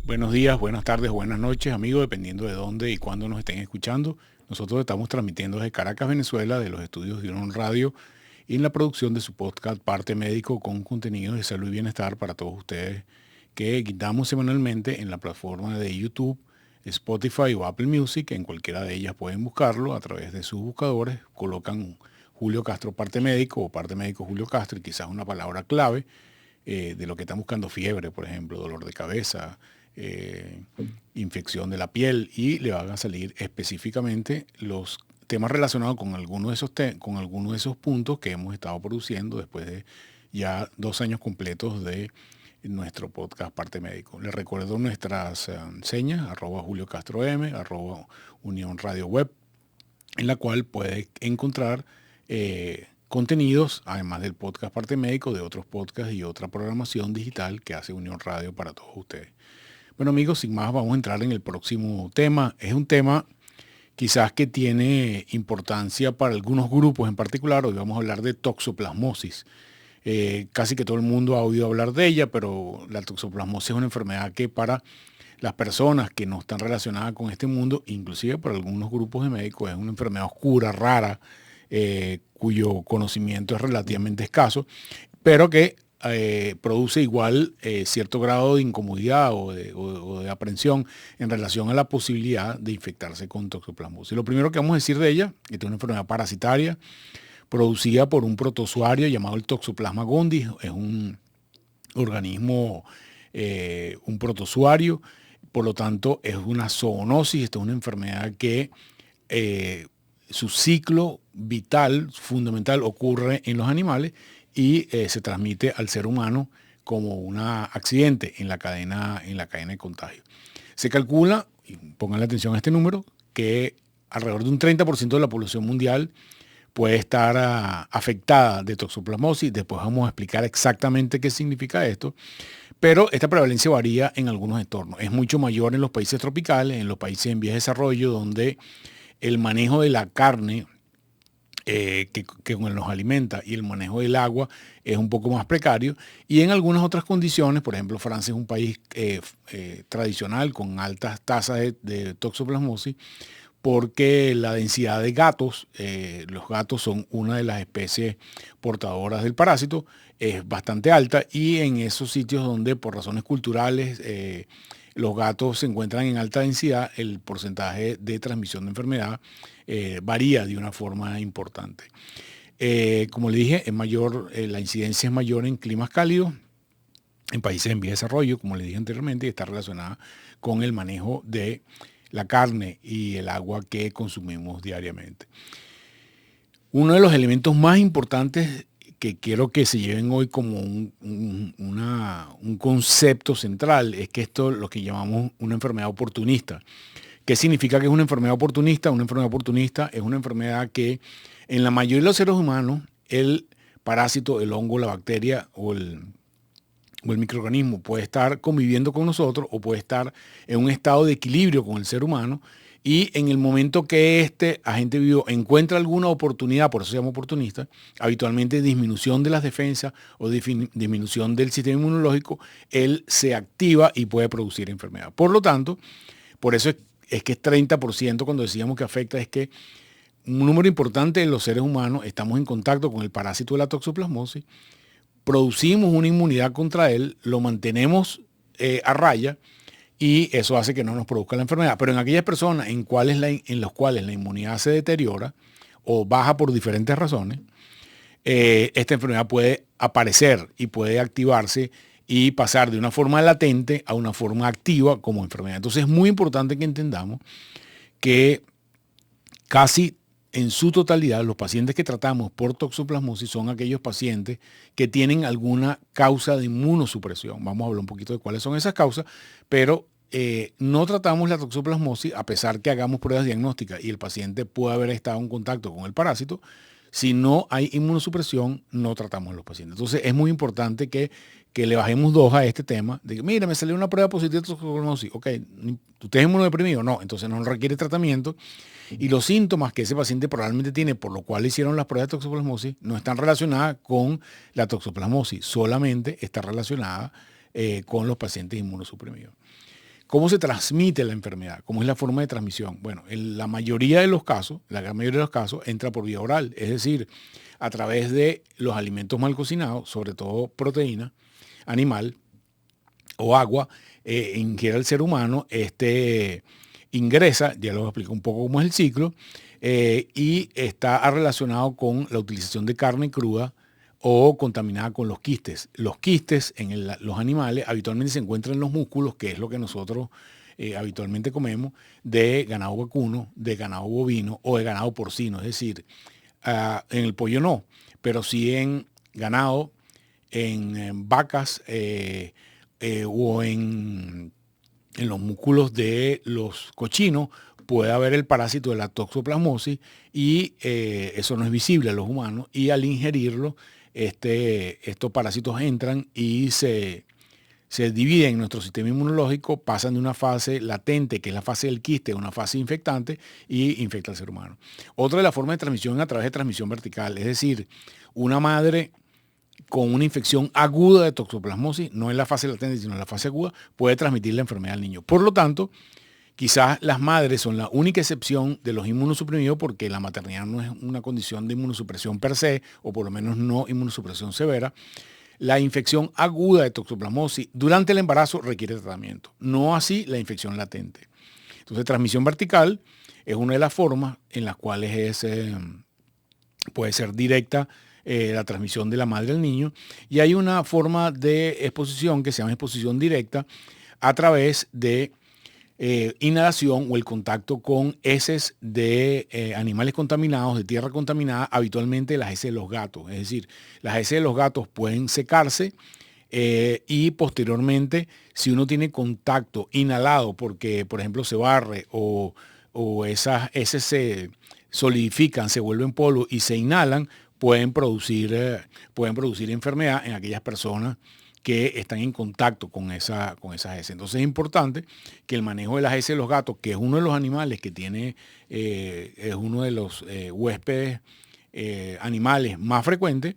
Buenos días, buenas tardes, buenas noches, amigos, dependiendo de dónde y cuándo nos estén escuchando. Nosotros estamos transmitiendo desde Caracas, Venezuela, de los estudios de Unión Radio y en la producción de su podcast Parte Médico con contenidos de salud y bienestar para todos ustedes que damos semanalmente en la plataforma de YouTube, Spotify o Apple Music. En cualquiera de ellas pueden buscarlo a través de sus buscadores, colocan Julio Castro Parte Médico o Parte Médico Julio Castro y quizás una palabra clave de lo que están buscando: fiebre, por ejemplo, dolor de cabeza, eh, infección de la piel, y le van a salir específicamente los temas relacionados con algunos de con algunos de esos puntos que hemos estado produciendo después de ya 2 años completos de nuestro podcast Parte Médico. Les recuerdo nuestras señas, @Julio Castro M, @Unión Radio Web, en la cual puede encontrar contenidos, además del podcast Parte Médico, de otros podcasts y otra programación digital que hace Unión Radio para todos ustedes. Bueno, amigos, sin más, vamos a entrar en el próximo tema. Es un tema quizás que tiene importancia para algunos grupos en particular. Hoy vamos a hablar de toxoplasmosis. Casi que todo el mundo ha oído hablar de ella, pero la toxoplasmosis es una enfermedad que para las personas que no están relacionadas con este mundo, inclusive para algunos grupos de médicos, es una enfermedad oscura, rara, cuyo conocimiento es relativamente escaso, pero que produce igual cierto grado de incomodidad o de aprensión en relación a la posibilidad de infectarse con toxoplasmosis. Lo primero que vamos a decir de ella, que es una enfermedad parasitaria producida por un protozoario llamado el Toxoplasma gondii. Es un organismo, un protozoario, por lo tanto es una zoonosis. Esta es una enfermedad que su ciclo vital fundamental ocurre en los animales y se transmite al ser humano como un accidente en la cadena de contagio. Se calcula, y pongan atención a este número, que alrededor de un 30% de la población mundial puede estar afectada de toxoplasmosis. Después vamos a explicar exactamente qué significa esto, pero esta prevalencia varía en algunos entornos. Es mucho mayor en los países tropicales, en los países en vías de desarrollo, donde el manejo de la carne que nos alimenta y el manejo del agua es un poco más precario, y en algunas otras condiciones. Por ejemplo, Francia es un país tradicional con altas tasas de toxoplasmosis, porque la densidad de gatos, los gatos son una de las especies portadoras del parásito, es bastante alta, y en esos sitios donde por razones culturales los gatos se encuentran en alta densidad, el porcentaje de transmisión de enfermedad varía de una forma importante. Como le dije, es mayor, la incidencia es mayor en climas cálidos, en países en vía de desarrollo, como le dije anteriormente, y está relacionada con el manejo de la carne y el agua que consumimos diariamente. Uno de los elementos más importantes que quiero que se lleven hoy como un concepto central es que esto es lo que llamamos una enfermedad oportunista. ¿Qué significa que es una enfermedad oportunista? Una enfermedad oportunista es una enfermedad que en la mayoría de los seres humanos el parásito, el hongo, la bacteria o el microorganismo puede estar conviviendo con nosotros o puede estar en un estado de equilibrio con el ser humano, y en el momento que este agente vivo encuentra alguna oportunidad, por eso se llama oportunista, habitualmente disminución de las defensas o disminución del sistema inmunológico, él se activa y puede producir enfermedad. Por lo tanto, por eso es que es 30%. Cuando decíamos que afecta, es que un número importante de los seres humanos estamos en contacto con el parásito de la toxoplasmosis, producimos una inmunidad contra él, lo mantenemos a raya, y eso hace que no nos produzca la enfermedad. Pero en aquellas personas en las cuales la inmunidad se deteriora o baja por diferentes razones, esta enfermedad puede aparecer y puede activarse y pasar de una forma latente a una forma activa como enfermedad. Entonces es muy importante que entendamos que casi en su totalidad los pacientes que tratamos por toxoplasmosis son aquellos pacientes que tienen alguna causa de inmunosupresión. Vamos a hablar un poquito de cuáles son esas causas, pero no tratamos la toxoplasmosis a pesar que hagamos pruebas diagnósticas y el paciente puede haber estado en contacto con el parásito. Si no hay inmunosupresión, no tratamos a los pacientes. Entonces es muy importante que le bajemos 2 a este tema, de que, mira, me salió una prueba positiva de toxoplasmosis. Ok, ¿usted es inmunodeprimido? No, entonces no requiere tratamiento. Y los síntomas que ese paciente probablemente tiene, por lo cual hicieron las pruebas de toxoplasmosis, no están relacionadas con la toxoplasmosis, solamente está relacionada con los pacientes inmunosuprimidos. ¿Cómo se transmite la enfermedad? ¿Cómo es la forma de transmisión? Bueno, en la mayoría de los casos, la gran mayoría de los casos, entra por vía oral, es decir, a través de los alimentos mal cocinados, sobre todo proteína animal o agua, ingiere el ser humano, ingresa, ya lo explico un poco cómo es el ciclo, y está relacionado con la utilización de carne cruda o contaminada con los quistes. Los quistes en los animales habitualmente se encuentran en los músculos, que es lo que nosotros habitualmente comemos, de ganado vacuno, de ganado bovino o de ganado porcino. Es decir, en el pollo no, pero sí en ganado, en vacas o en los músculos de los cochinos puede haber el parásito de la toxoplasmosis y eso no es visible a los humanos, y al ingerirlo estos parásitos entran y se dividen en nuestro sistema inmunológico, pasan de una fase latente, que es la fase del quiste, a una fase infectante y infecta al ser humano. Otra de las formas de transmisión es a través de transmisión vertical, es decir, una madre con una infección aguda de toxoplasmosis, no en la fase latente, sino en la fase aguda, puede transmitir la enfermedad al niño. Por lo tanto, quizás las madres son la única excepción de los inmunosuprimidos, porque la maternidad no es una condición de inmunosupresión per se, o por lo menos no inmunosupresión severa. La infección aguda de toxoplasmosis durante el embarazo requiere tratamiento, no así la infección latente. Entonces, transmisión vertical es una de las formas en las cuales puede ser directa la transmisión de la madre al niño, y hay una forma de exposición que se llama exposición directa a través de inhalación o el contacto con heces de animales contaminados, de tierra contaminada, habitualmente las heces de los gatos. Es decir, las heces de los gatos pueden secarse y posteriormente, si uno tiene contacto inhalado porque, por ejemplo, se barre o esas heces se solidifican, se vuelven polvo y se inhalan, pueden producir enfermedad en aquellas personas que están en contacto con esas heces. Entonces es importante que el manejo de las heces de los gatos, que es uno de los animales que tiene, es uno de los huéspedes animales más frecuentes,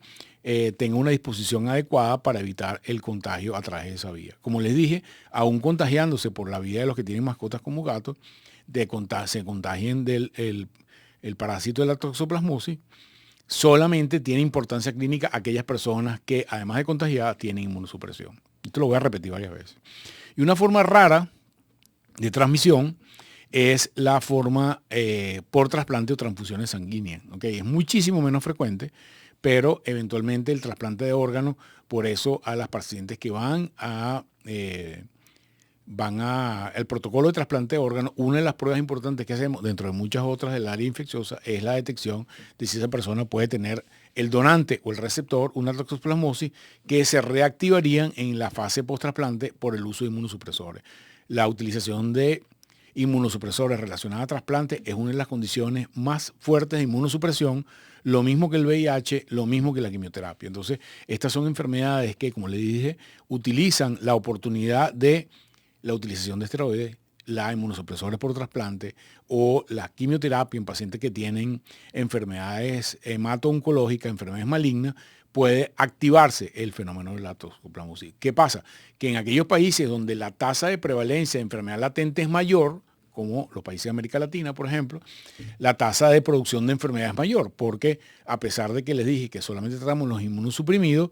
tenga una disposición adecuada para evitar el contagio a través de esa vía. Como les dije, aún contagiándose por la vía de los que tienen mascotas como gatos, se contagien del el parásito de la toxoplasmosis, solamente tiene importancia clínica aquellas personas que, además de contagiadas, tienen inmunosupresión. Esto lo voy a repetir varias veces. Y una forma rara de transmisión es la forma por trasplante o transfusiones sanguíneas. ¿Okay? Es muchísimo menos frecuente, pero eventualmente el trasplante de órganos, por eso a las pacientes que van el protocolo de trasplante de órganos, una de las pruebas importantes que hacemos, dentro de muchas otras del área infecciosa, es la detección de si esa persona puede tener el donante o el receptor, una toxoplasmosis, que se reactivarían en la fase post-trasplante por el uso de inmunosupresores. La utilización de inmunosupresores relacionados a trasplante es una de las condiciones más fuertes de inmunosupresión, lo mismo que el VIH, lo mismo que la quimioterapia. Entonces, estas son enfermedades que, como le dije, utilizan la oportunidad de la utilización de esteroides, la inmunosupresores por trasplante o la quimioterapia en pacientes que tienen enfermedades hemato-oncológicas, enfermedades malignas, puede activarse el fenómeno de la toxoplasmosis. ¿Qué pasa? Que en aquellos países donde la tasa de prevalencia de enfermedad latente es mayor, como los países de América Latina, por ejemplo, la tasa de producción de enfermedad es mayor, porque a pesar de que les dije que solamente tratamos los inmunosuprimidos,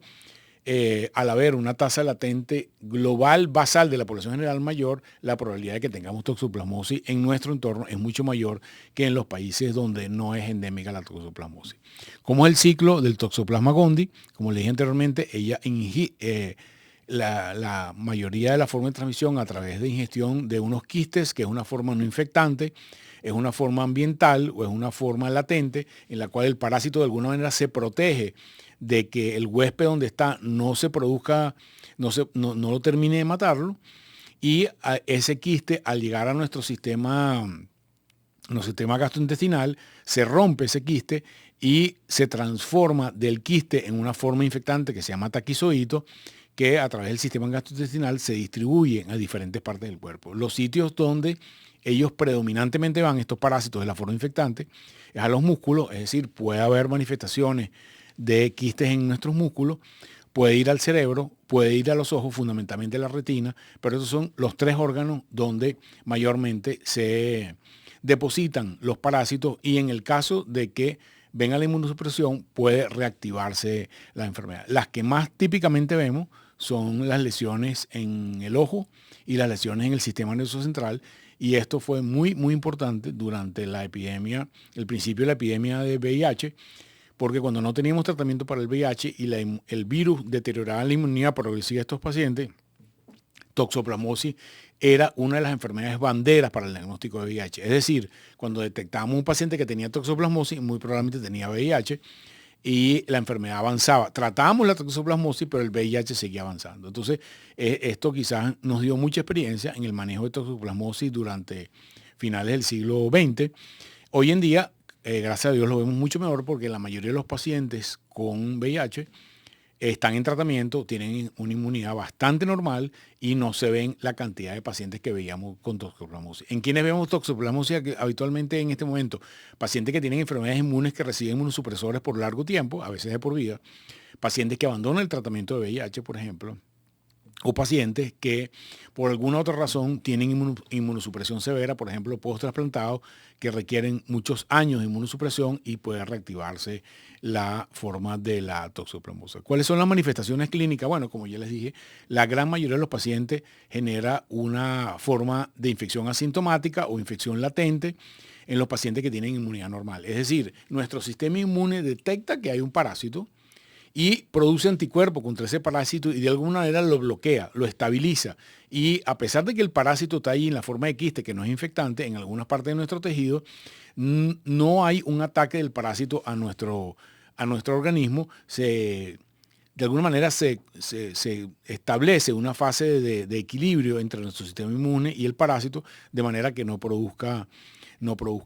al haber una tasa latente global basal de la población general mayor, la probabilidad de que tengamos toxoplasmosis en nuestro entorno es mucho mayor que en los países donde no es endémica la toxoplasmosis. ¿Cómo es el ciclo del Toxoplasma gondii? Como le dije anteriormente, la mayoría de la forma de transmisión a través de ingestión de unos quistes, que es una forma no infectante, es una forma ambiental o es una forma latente en la cual el parásito de alguna manera se protege de que el huésped donde está no se produzca, no lo termine de matarlo, y ese quiste al llegar a nuestro sistema gastrointestinal, se rompe ese quiste y se transforma del quiste en una forma infectante que se llama taquizoíto, que a través del sistema gastrointestinal se distribuye a diferentes partes del cuerpo. Los sitios donde ellos predominantemente van, estos parásitos de la forma infectante, es a los músculos, es decir, puede haber manifestaciones de quistes en nuestros músculos, puede ir al cerebro, puede ir a los ojos, fundamentalmente a la retina, pero esos son los 3 órganos donde mayormente se depositan los parásitos y en el caso de que venga la inmunosupresión puede reactivarse la enfermedad. Las que más típicamente vemos son las lesiones en el ojo y las lesiones en el sistema nervioso central, y esto fue muy, muy importante durante la epidemia, el principio de la epidemia de VIH, porque cuando no teníamos tratamiento para el VIH y el virus deterioraba la inmunidad progresiva de estos pacientes, toxoplasmosis era una de las enfermedades banderas para el diagnóstico de VIH. Es decir, cuando detectábamos un paciente que tenía toxoplasmosis, muy probablemente tenía VIH y la enfermedad avanzaba. Tratábamos la toxoplasmosis, pero el VIH seguía avanzando. Entonces, esto quizás nos dio mucha experiencia en el manejo de toxoplasmosis durante finales del siglo XX. Hoy en día, gracias a Dios, lo vemos mucho mejor porque la mayoría de los pacientes con VIH están en tratamiento, tienen una inmunidad bastante normal y no se ven la cantidad de pacientes que veíamos con toxoplasmosis. ¿En quiénes vemos toxoplasmosis habitualmente en este momento? Pacientes que tienen enfermedades inmunes que reciben inmunosupresores por largo tiempo, a veces de por vida, pacientes que abandonan el tratamiento de VIH, por ejemplo, o pacientes que por alguna otra razón tienen inmunosupresión severa, por ejemplo, post-trasplantados, que requieren muchos años de inmunosupresión y puede reactivarse la forma de la toxoplasmosis. ¿Cuáles son las manifestaciones clínicas? Bueno, como ya les dije, la gran mayoría de los pacientes genera una forma de infección asintomática o infección latente en los pacientes que tienen inmunidad normal. Es decir, nuestro sistema inmune detecta que hay un parásito y produce anticuerpos contra ese parásito y de alguna manera lo bloquea, lo estabiliza. Y a pesar de que el parásito está ahí en la forma de quiste, que no es infectante, en algunas partes de nuestro tejido, no hay un ataque del parásito a nuestro organismo. De alguna manera se establece una fase de equilibrio entre nuestro sistema inmune y el parásito, de manera que no produzca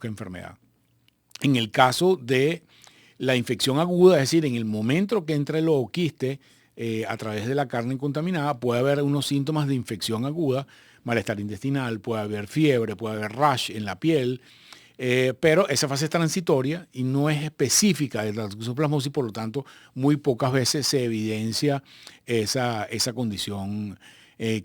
enfermedad. En el caso de la infección aguda, es decir, en el momento que entra el ooquiste a través de la carne contaminada, puede haber unos síntomas de infección aguda, malestar intestinal, puede haber fiebre, puede haber rash en la piel, pero esa fase es transitoria y no es específica de la toxoplasmosis, por lo tanto, muy pocas veces se evidencia esa condición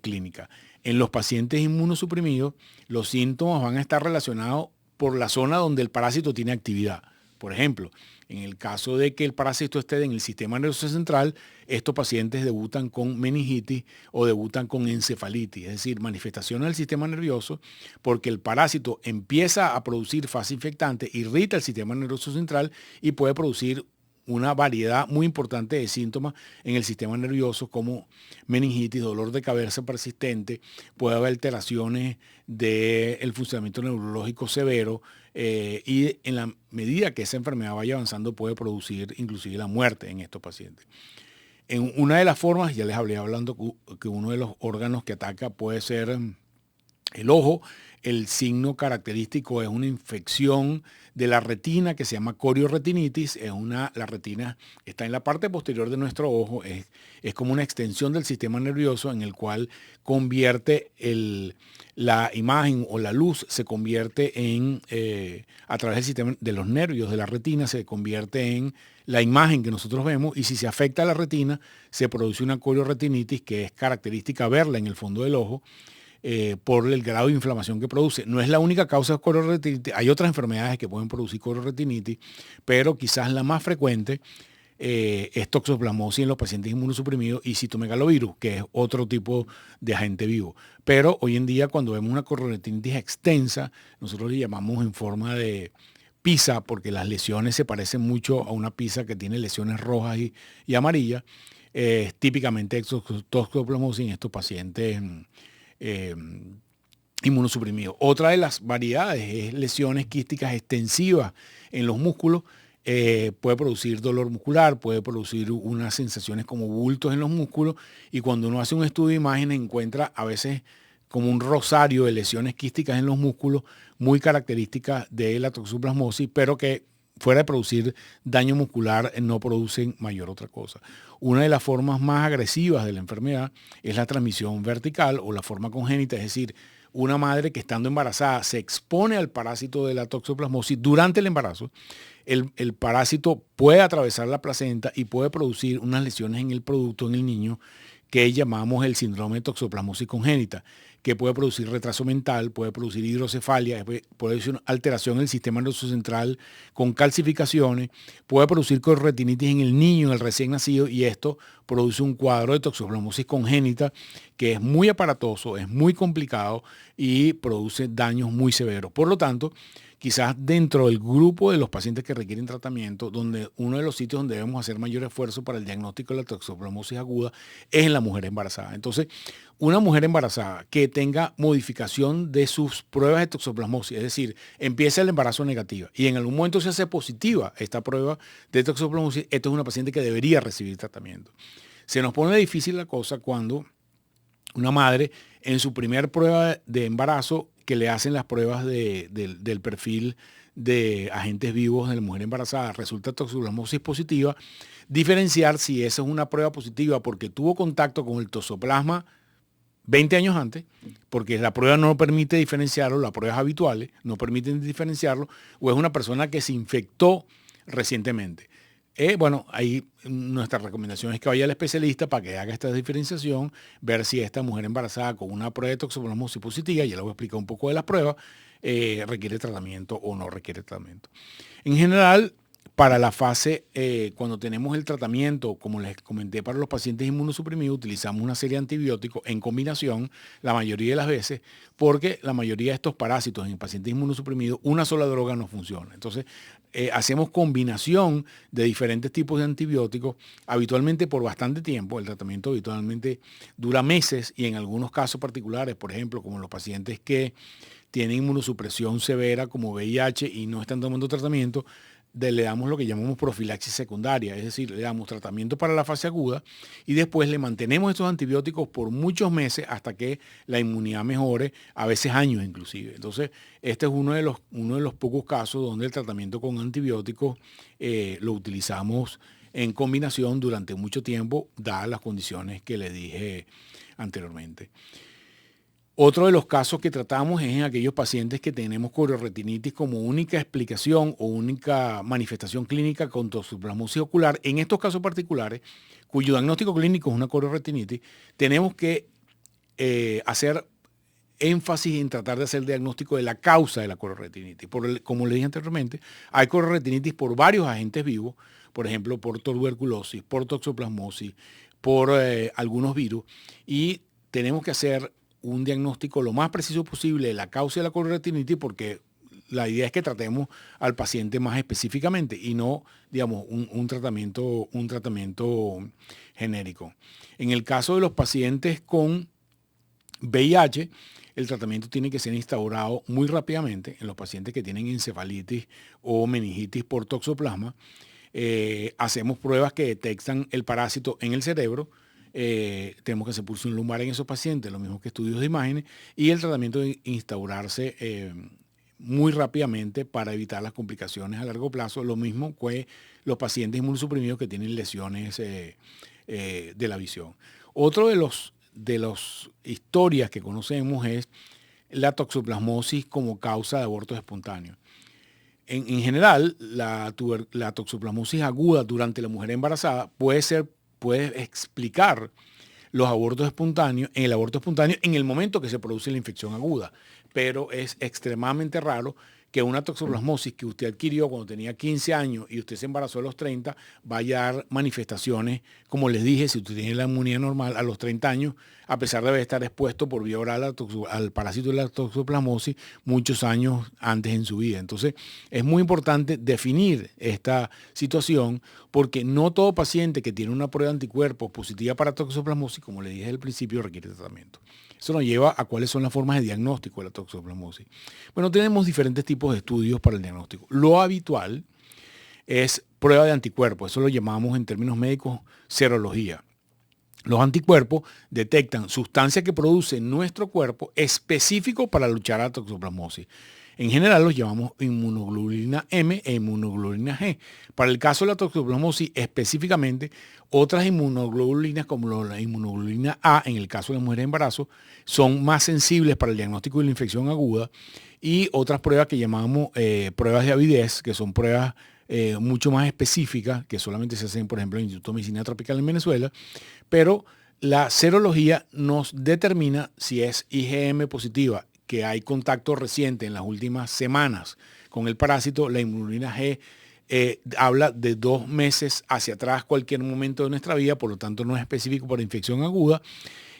clínica. En los pacientes inmunosuprimidos, los síntomas van a estar relacionados por la zona donde el parásito tiene actividad. Por ejemplo, en el caso de que el parásito esté en el sistema nervioso central, estos pacientes debutan con meningitis o debutan con encefalitis, es decir, manifestaciones del sistema nervioso, porque el parásito empieza a producir fase infectante, irrita el sistema nervioso central y puede producir una variedad muy importante de síntomas en el sistema nervioso como meningitis, dolor de cabeza persistente, puede haber alteraciones del funcionamiento neurológico severo y en la medida que esa enfermedad vaya avanzando puede producir inclusive la muerte en estos pacientes. En una de las formas, ya les hablé hablando que uno de los órganos que ataca puede ser el ojo. El signo característico es una infección de la retina que se llama corioretinitis. La retina está en la parte posterior de nuestro ojo. Es como una extensión del sistema nervioso en el cual convierte la imagen o la luz se convierte a través del sistema de los nervios de la retina, se convierte en la imagen que nosotros vemos, y si se afecta a la retina, se produce una corioretinitis que es característica verla en el fondo del ojo. Por el grado de inflamación que produce. No es la única causa de corioretinitis, hay otras enfermedades que pueden producir corioretinitis, pero quizás la más frecuente es toxoplasmosis en los pacientes inmunosuprimidos y citomegalovirus, que es otro tipo de agente vivo. Pero hoy en día cuando vemos una corioretinitis extensa, nosotros le llamamos en forma de pizza, porque las lesiones se parecen mucho a una pizza que tiene lesiones rojas y amarillas, típicamente toxoplasmosis en estos pacientes inmunosuprimidos. Otra de las variedades es lesiones quísticas extensivas en los músculos. Puede producir dolor muscular, puede producir unas sensaciones como bultos en los músculos, y cuando uno hace un estudio de imágenes encuentra a veces como un rosario de lesiones quísticas en los músculos muy características de la toxoplasmosis, pero que fuera de producir daño muscular no producen mayor otra cosa. Una de las formas más agresivas de la enfermedad es la transmisión vertical o la forma congénita, es decir, una madre que estando embarazada se expone al parásito de la toxoplasmosis durante el embarazo. el parásito puede atravesar la placenta y puede producir unas lesiones en el producto, en el niño, que llamamos el síndrome de toxoplasmosis congénita, que puede producir retraso mental, puede producir hidrocefalia, puede producir alteración en el sistema nervioso central con calcificaciones, puede producir chorretinitis en el niño, en el recién nacido, y esto produce un cuadro de toxoplasmosis congénita que es muy aparatoso, es muy complicado y produce daños muy severos. Por lo tanto, quizás dentro del grupo de los pacientes que requieren tratamiento, donde uno de los sitios donde debemos hacer mayor esfuerzo para el diagnóstico de la toxoplasmosis aguda es en la mujer embarazada. Entonces, una mujer embarazada que tenga modificación de sus pruebas de toxoplasmosis, es decir, empieza el embarazo negativa y en algún momento se hace positiva esta prueba de toxoplasmosis, esto es una paciente que debería recibir tratamiento. Se nos pone difícil la cosa cuando una madre en su primer prueba de embarazo que le hacen las pruebas del perfil de agentes vivos de la mujer embarazada, resulta toxoplasmosis positiva, diferenciar si esa es una prueba positiva porque tuvo contacto con el toxoplasma 20 años antes, porque la prueba no permite diferenciarlo, las pruebas habituales no permiten diferenciarlo, o es una persona que se infectó recientemente. Bueno, ahí nuestra recomendación es que vaya al especialista para que haga esta diferenciación, ver si esta mujer embarazada con una prueba de toxoplasmosis positiva, ya le voy a explicar un poco de las pruebas, requiere tratamiento o no requiere tratamiento. En general, para la fase, cuando tenemos el tratamiento, como les comenté, para los pacientes inmunosuprimidos, utilizamos una serie de antibióticos en combinación la mayoría de las veces, porque la mayoría de estos parásitos en pacientes inmunosuprimidos, una sola droga no funciona. Entonces, hacemos combinación de diferentes tipos de antibióticos, habitualmente por bastante tiempo. El tratamiento habitualmente dura meses y en algunos casos particulares, por ejemplo, como los pacientes que tienen inmunosupresión severa como VIH y no están tomando tratamiento, le damos lo que llamamos profilaxis secundaria, es decir, le damos tratamiento para la fase aguda y después le mantenemos estos antibióticos por muchos meses hasta que la inmunidad mejore, a veces años inclusive. Entonces, este es uno de los pocos casos donde el tratamiento con antibióticos lo utilizamos en combinación durante mucho tiempo, dadas las condiciones que le dije anteriormente. Otro de los casos que tratamos es en aquellos pacientes que tenemos chorioretinitis como única explicación o única manifestación clínica con toxoplasmosis ocular. En estos casos particulares, cuyo diagnóstico clínico es una chorioretinitis, tenemos que hacer énfasis en tratar de hacer el diagnóstico de la causa de la chorioretinitis. Como le dije anteriormente, hay chorioretinitis por varios agentes vivos, por ejemplo, por tuberculosis, por toxoplasmosis, por algunos virus, y tenemos que hacer un diagnóstico lo más preciso posible de la causa de la chorioretinitis porque la idea es que tratemos al paciente más específicamente y no, digamos, un tratamiento genérico. En el caso de los pacientes con VIH, el tratamiento tiene que ser instaurado muy rápidamente en los pacientes que tienen encefalitis o meningitis por toxoplasma. Hacemos pruebas que detectan el parásito en el cerebro. Tenemos que hacer pulsión lumbar en esos pacientes, lo mismo que estudios de imágenes, y el tratamiento de instaurarse muy rápidamente para evitar las complicaciones a largo plazo, lo mismo que los pacientes inmunosuprimidos que tienen lesiones de la visión. Otro de las historias que conocemos es la toxoplasmosis como causa de abortos espontáneos. En general, la toxoplasmosis aguda durante la mujer embarazada puede explicar los abortos espontáneos, en el aborto espontáneo en el momento que se produce la infección aguda, pero es extremadamente raro que una toxoplasmosis que usted adquirió cuando tenía 15 años y usted se embarazó a los 30, vaya a dar manifestaciones, como les dije, si usted tiene la inmunidad normal a los 30 años, a pesar de estar expuesto por vía oral al parásito de la toxoplasmosis muchos años antes en su vida. Entonces, es muy importante definir esta situación porque no todo paciente que tiene una prueba de anticuerpos positiva para toxoplasmosis, como le dije al principio, requiere tratamiento. Eso nos lleva a cuáles son las formas de diagnóstico de la toxoplasmosis. Bueno, tenemos diferentes tipos de estudios para el diagnóstico. Lo habitual es prueba de anticuerpos. Eso lo llamamos en términos médicos serología. Los anticuerpos detectan sustancias que produce nuestro cuerpo específico para luchar a la toxoplasmosis. En general los llamamos inmunoglobulina M e inmunoglobulina G. Para el caso de la toxoplasmosis específicamente, otras inmunoglobulinas como la inmunoglobulina A, en el caso de las mujeres de embarazo, son más sensibles para el diagnóstico de la infección aguda y otras pruebas que llamamos pruebas de avidez, que son pruebas mucho más específicas que solamente se hacen, por ejemplo, en el Instituto de Medicina Tropical en Venezuela, pero la serología nos determina si es IgM positiva, que hay contacto reciente en las últimas semanas con el parásito. La inmunoglobulina G habla de 2 meses hacia atrás, cualquier momento de nuestra vida, por lo tanto no es específico para infección aguda,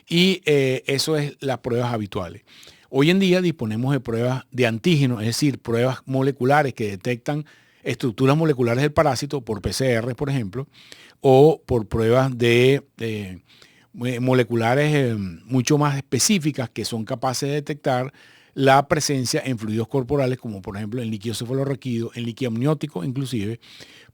y eso es las pruebas habituales. Hoy en día disponemos de pruebas de antígenos, es decir, pruebas moleculares que detectan estructuras moleculares del parásito por PCR, por ejemplo, o por pruebas de moleculares mucho más específicas que son capaces de detectar la presencia en fluidos corporales, como por ejemplo en líquido cefalorraquídeo, en líquido amniótico inclusive,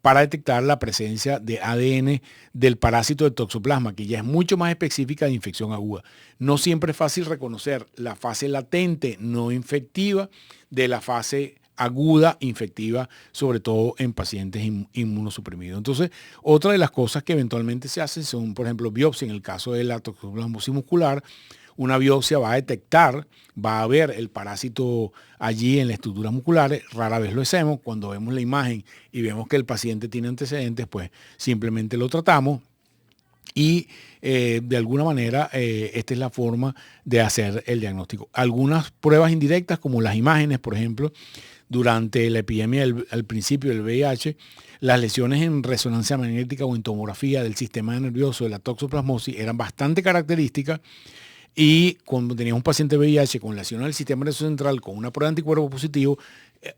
para detectar la presencia de ADN del parásito de toxoplasma, que ya es mucho más específica de infección aguda. No siempre es fácil reconocer la fase latente no infectiva de la fase aguda infectiva, sobre todo en pacientes inmunosuprimidos. Entonces, otra de las cosas que eventualmente se hacen son, por ejemplo, biopsia. En el caso de la toxoplasmosis muscular, una biopsia va a detectar, va a ver el parásito allí en las estructuras musculares. Rara vez lo hacemos. Cuando vemos la imagen y vemos que el paciente tiene antecedentes, pues simplemente lo tratamos. Y de alguna manera esta es la forma de hacer el diagnóstico. Algunas pruebas indirectas, como las imágenes, por ejemplo, durante la epidemia al principio del VIH, las lesiones en resonancia magnética o en tomografía del sistema nervioso de la toxoplasmosis eran bastante características. Y cuando teníamos un paciente VIH con lesiones del sistema nervioso central con una prueba de anticuerpo positivo,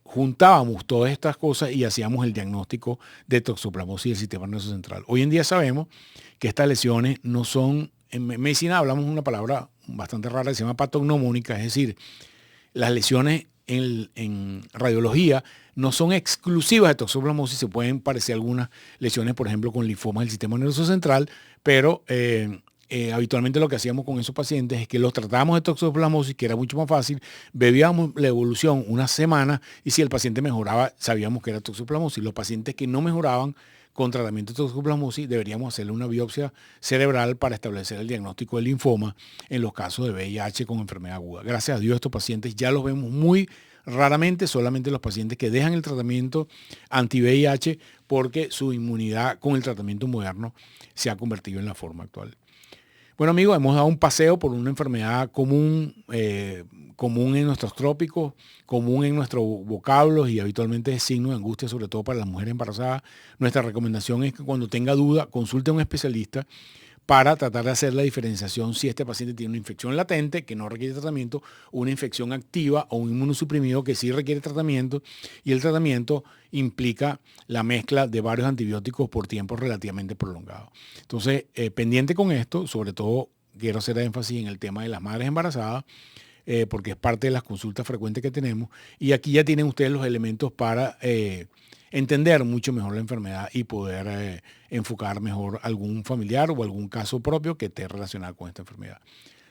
juntábamos todas estas cosas y hacíamos el diagnóstico de toxoplasmosis del sistema nervioso central. Hoy en día sabemos que estas lesiones no son, en medicina hablamos una palabra bastante rara que se llama patognomónica, es decir, las lesiones en radiología no son exclusivas de toxoplasmosis, se pueden parecer algunas lesiones, por ejemplo, con linfomas del sistema nervioso central, pero habitualmente lo que hacíamos con esos pacientes es que los tratábamos de toxoplasmosis, que era mucho más fácil, bebíamos la evolución una semana y si el paciente mejoraba, sabíamos que era toxoplasmosis. Los pacientes que no mejoraban con tratamiento de toxoplasmosis, deberíamos hacerle una biopsia cerebral para establecer el diagnóstico del linfoma en los casos de VIH con enfermedad aguda. Gracias a Dios estos pacientes ya los vemos muy raramente, solamente los pacientes que dejan el tratamiento anti-VIH porque su inmunidad con el tratamiento moderno se ha convertido en la forma actual. Bueno amigos, hemos dado un paseo por una enfermedad común, común en nuestros trópicos, común en nuestros vocablos y habitualmente es signo de angustia, sobre todo para las mujeres embarazadas. Nuestra recomendación es que cuando tenga duda, consulte a un especialista para tratar de hacer la diferenciación si este paciente tiene una infección latente que no requiere tratamiento, una infección activa o un inmunosuprimido que sí requiere tratamiento, y el tratamiento implica la mezcla de varios antibióticos por tiempos relativamente prolongados. Entonces, pendiente con esto, sobre todo quiero hacer énfasis en el tema de las madres embarazadas, porque es parte de las consultas frecuentes que tenemos, y aquí ya tienen ustedes los elementos para entender mucho mejor la enfermedad y poder enfocar mejor algún familiar o algún caso propio que esté relacionado con esta enfermedad.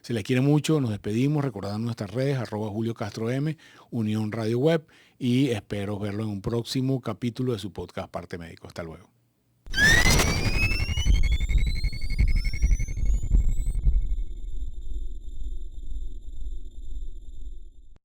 Se les quiere mucho, nos despedimos, recordando nuestras redes, @JulioCastroM, Unión Radio Web, y espero verlo en un próximo capítulo de su podcast Parte Médico. Hasta luego.